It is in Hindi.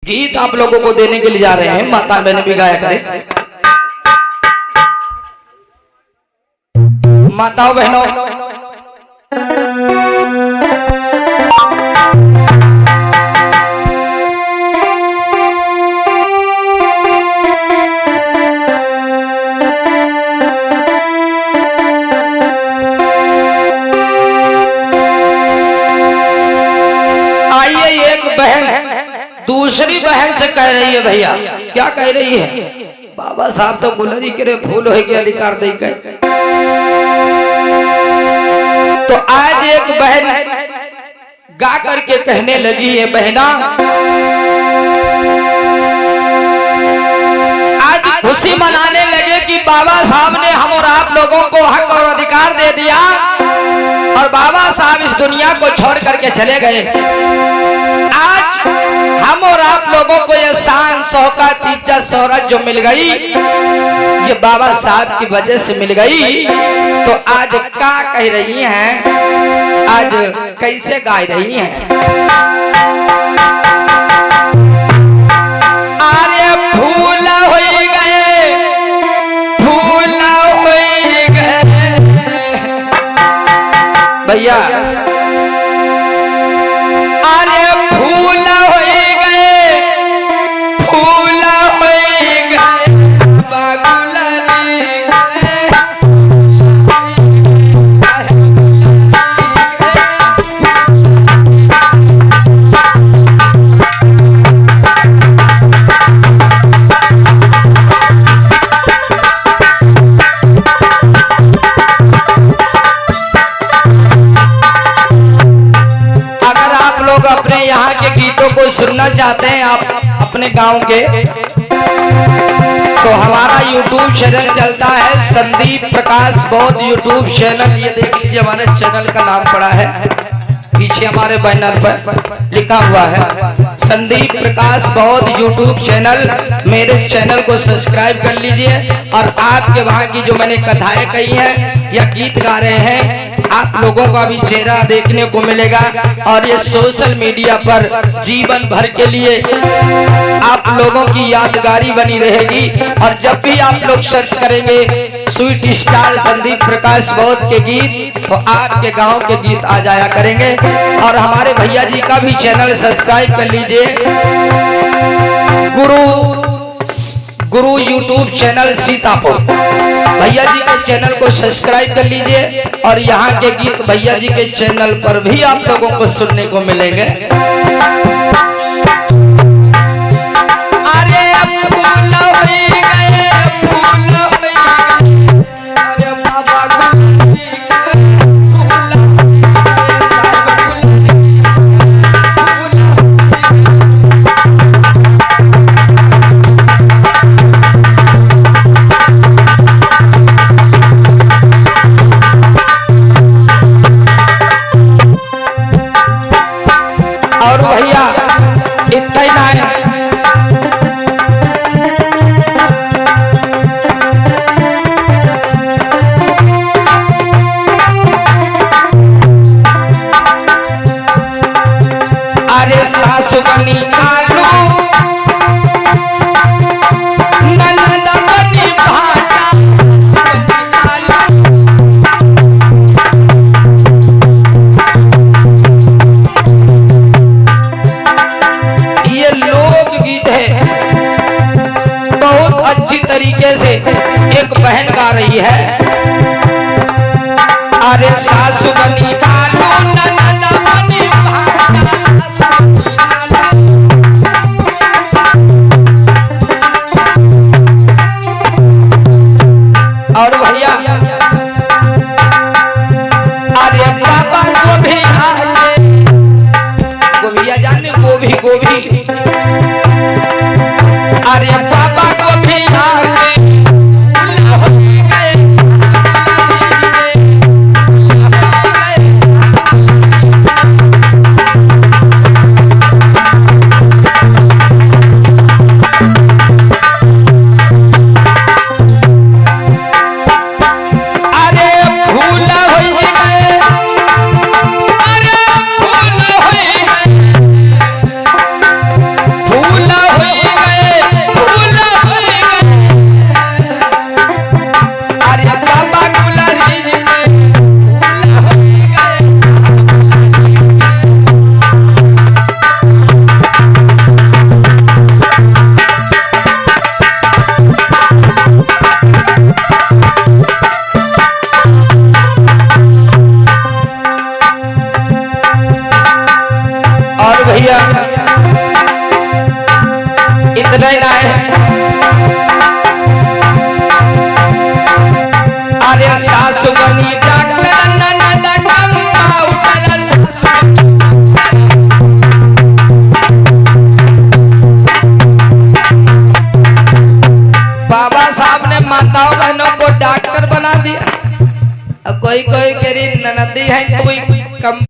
गीत आप लोगों को देने के लिए जा रहे हैं। माता बहन भी गाया करें। माताओं बहनों, आइए एक बहन दूसरी बहन से कह रही है, भैया क्या कह रही है? बाबा साहब तो गुलरी के फूल हो गया अधिकार दे गए। तो आज एक बहन गा करके कहने लगी है, बहना आज खुशी मनाने लगे कि बाबा साहब ने हम और आप लोगों को हक और अधिकार दे दिया और बाबा साहब इस दुनिया को छोड़ करके चले गए। आज हम और आप लोगों को ये शान शौकत इज्जत शोहरत जो मिल गई, ये बाबा साहब की वजह से मिल गई। तो आज क्या कह रही हैं, आज कैसे गा रही हैं? अरे फूल हो गए, फूल हो गए भैया, सुनना चाहते हैं आप अपने गांव के, तो हमारा YouTube चैनल चलता है संदीप प्रकाश बौद्ध YouTube चैनल। ये देख लीजिए हमारे चैनल का नाम पड़ा है, पीछे हमारे बैनर पर लिखा हुआ है संदीप प्रकाश बौद्ध YouTube चैनल। मेरे चैनल को सब्सक्राइब कर लीजिए और आपके वहां की जो मैंने कथाएं कही हैं या गीत गा रहे हैं, आप लोगों का भी चेहरा देखने को मिलेगा और ये सोशल मीडिया पर जीवन भर के लिए आप लोगों की यादगारी बनी रहेगी। और जब भी आप लोग सर्च करेंगे स्वीट स्टार संदीप प्रकाश बौद्ध के गीत, तो आपके गांव के गीत आ जाया करेंगे। और हमारे भैया जी का भी चैनल सब्सक्राइब कर लीजिए, गुरु YouTube चैनल सीतापुर। भैया जी के चैनल को सब्सक्राइब कर लीजिए और यहाँ के गीत भैया जी के चैनल पर भी आप लोगों को सुनने को मिलेंगे। अरे फूल हो गए, फूल हो गए, अरे बाबा और भैया इतना ही ना है, अरे सासु बनी आलू, ननद बनी भाटा, तरीके से एक बहन गा रही है। अरे सासु बनी आलू, ननद बनी भाटा, और भैया अरे पापा गोभी आगे, गोभिया जाने गोभी गोभी, अरे पापा गोभी भैया इतना ही ना है, अरे सासु बनी डॉक्टर ननद कमाउटर सासु। बाबा साहब ने माताओं बहनों को डॉक्टर बना दिया। अब कोई कोई कह रही ननदी है, कोई कम